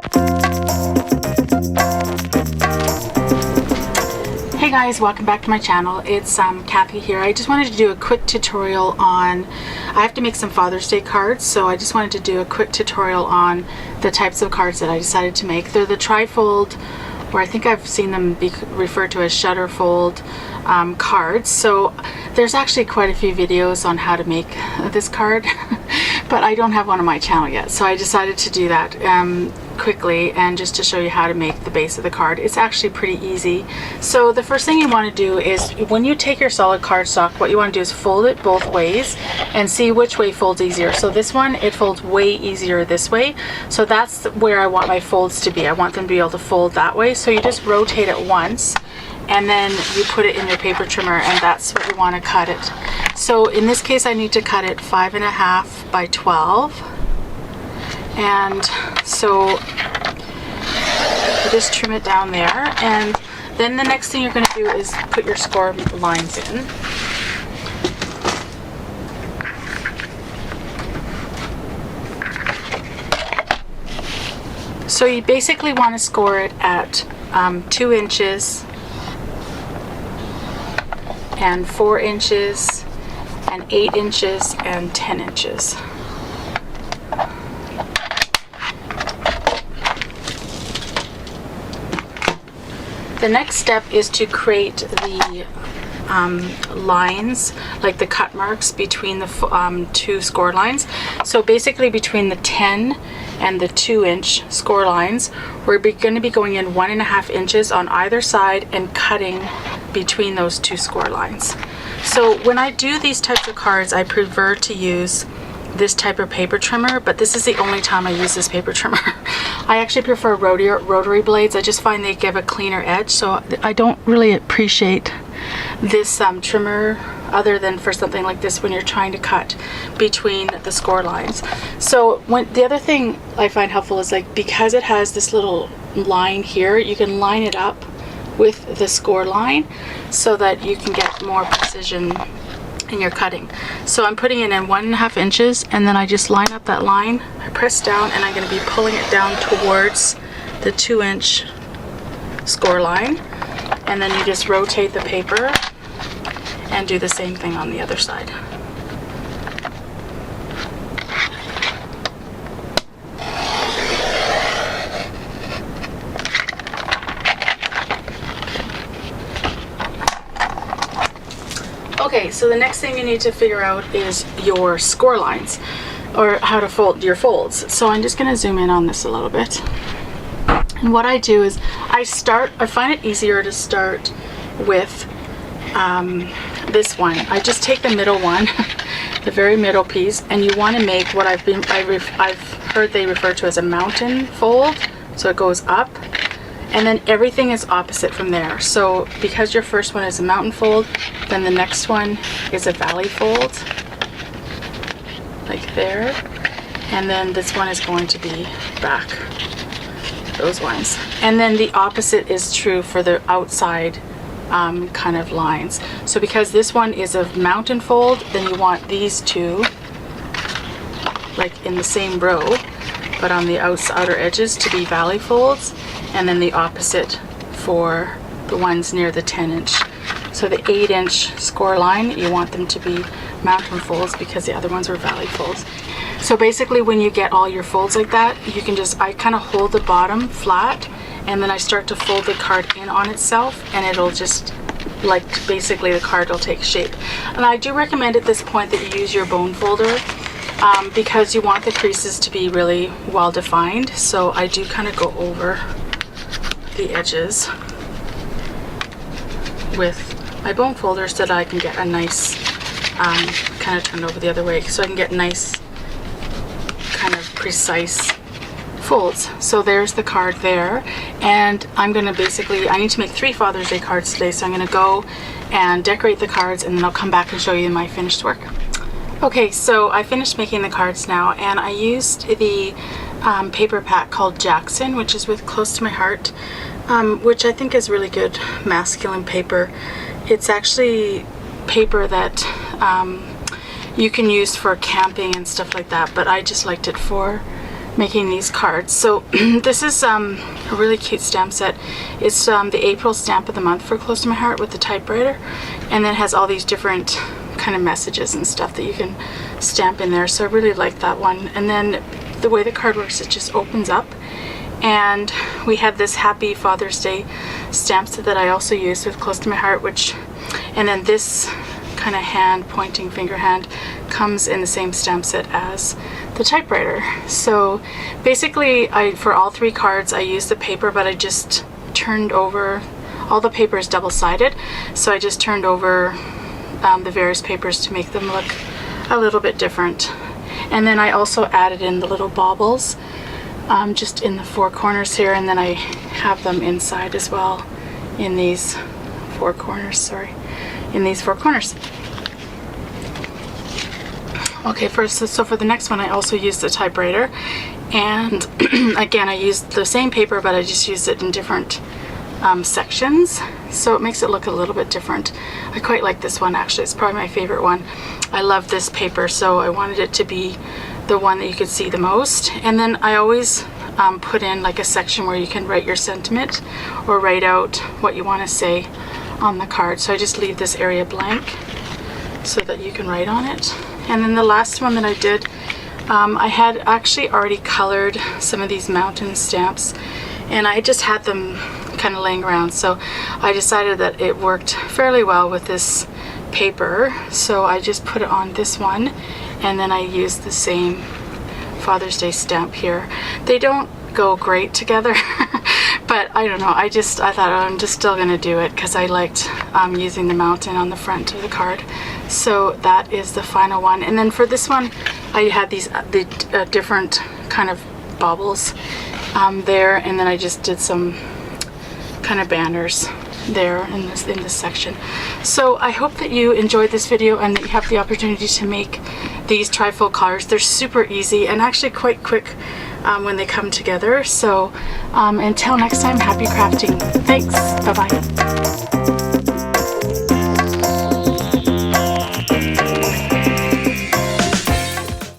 Hey guys, welcome back to my channel. It's Kathy here. I just wanted to do a quick tutorial on, I have to make some Father's Day cards, so I just wanted to do a quick tutorial on the types of cards that I decided to make. They're the trifold, or I think I've seen them be referred to as shutterfold cards. So there's actually quite a few videos on how to make this card, but I don't have one on my channel yet. So I decided to do that quickly and just to show you how to make the base of the card. It's actually pretty easy. So the first thing you want to do is when you take your solid cardstock, what you want to do is fold it both ways and see which way folds easier. So this one, it folds way easier this way. So that's where I want my folds to be. I want them to be able to fold that way. So you just rotate it once and then you put it in your paper trimmer, and that's what you want to cut it. So in this case, I need to cut it 5.5 by 12. And so just trim it down there, and then the next thing you're going to do is put your score lines in. So you basically want to score it at 2 inches and 4 inches and 8 inches and 10 inches. The next step is to create the lines, like the cut marks between the two score lines. So basically between the 10 and the 2-inch score lines, we're going to be going in 1.5 inches on either side and cutting between those two score lines. So when I do these types of cards, I prefer to use this type of paper trimmer, but this is the only time I use this paper trimmer. I actually prefer rotary blades. I just find they give a cleaner edge, so I don't really appreciate this trimmer other than for something like this when you're trying to cut between the score lines. So the other thing I find helpful is, like, because it has this little line here, you can line it up with the score line so that you can get more precision in your cutting. So I'm putting it in 1.5 inches, and then I just line up that line, I press down, and I'm going to be pulling it down towards the 2-inch score line, and then you just rotate the paper and do the same thing on the other side. Okay, so the next thing you need to figure out is your score lines, or how to fold your folds. So I'm just going to zoom in on this a little bit. And what I do is I find it easier to start with this one. I just take the middle one, the very middle piece, and you want to make what I've heard they refer to as a mountain fold. So it goes up, and then everything is opposite from there. So because your first one is a mountain fold, then the next one is a valley fold, like there, and then this one is going to be back, those ones. And then the opposite is true for the outside kind of lines. So because this one is a mountain fold, then you want these two like in the same row, but on the outer edges to be valley folds, and then the opposite for the ones near the 10-inch. So the 8-inch score line, you want them to be mountain folds because the other ones are valley folds. So basically when you get all your folds like that, you can just, I kind of hold the bottom flat, and then I start to fold the card in on itself, and it'll just, like, basically the card will take shape. And I do recommend at this point that you use your bone folder because you want the creases to be really well defined. So I do kind of go over the edges with my bone folder so that I can get a nice, kind of turned over the other way, so I can get nice kind of precise folds. So there's the card there, and I'm going to basically, I need to make 3 Father's Day cards today, so I'm going to go and decorate the cards, and then I'll come back and show you my finished work. Okay, so I finished making the cards now, and I used the Paperpack called Jackson, which is with Close to My Heart, which I think is really good masculine paper. It's actually paper that you can use for camping and stuff like that, but I just liked it for making these cards. So this is a really cute stamp set. It's the April stamp of the month for Close to My Heart with the typewriter, and then it has all these different kind of messages and stuff that you can stamp in there. So I really like that one. And then the way the card works, it just opens up, and we have this Happy Father's Day stamp set that I also use with Close to My Heart, and then this kind of hand, pointing finger hand, comes in the same stamp set as the typewriter. So basically, for all 3 cards I used the paper, but I just turned over, all the paper is double-sided, so I just turned over the various papers to make them look a little bit different. And then I also added in the little baubles just in the 4 corners here, and then I have them inside as well in these 4 corners, Okay, so for the next one I also used the typewriter, and again I used the same paper, but I just used it in different sections, so it makes it look a little bit different. I quite like this one, actually. It's probably my favorite one. I love this paper, so I wanted it to be the one that you could see the most. And then I always put in like a section where you can write your sentiment or write out what you want to say on the card. So I just leave this area blank so that you can write on it. And then the last one that I did, I had actually already colored some of these mountain stamps, and I just had them kind of laying around, so I decided that it worked fairly well with this paper, so I just put it on this one, and then I used the same Father's Day stamp here. They don't go great together but I don't know, I thought, oh, I'm just still gonna do it because I liked using the mountain on the front of the card. So that is the final one. And then for this one I had these different kind of baubles there, and then I just did some kind of banners there in this section. So I hope that you enjoyed this video and that you have the opportunity to make these trifold cards. They're super easy and actually quite quick when they come together. So until next time, happy crafting. Thanks. Bye-bye.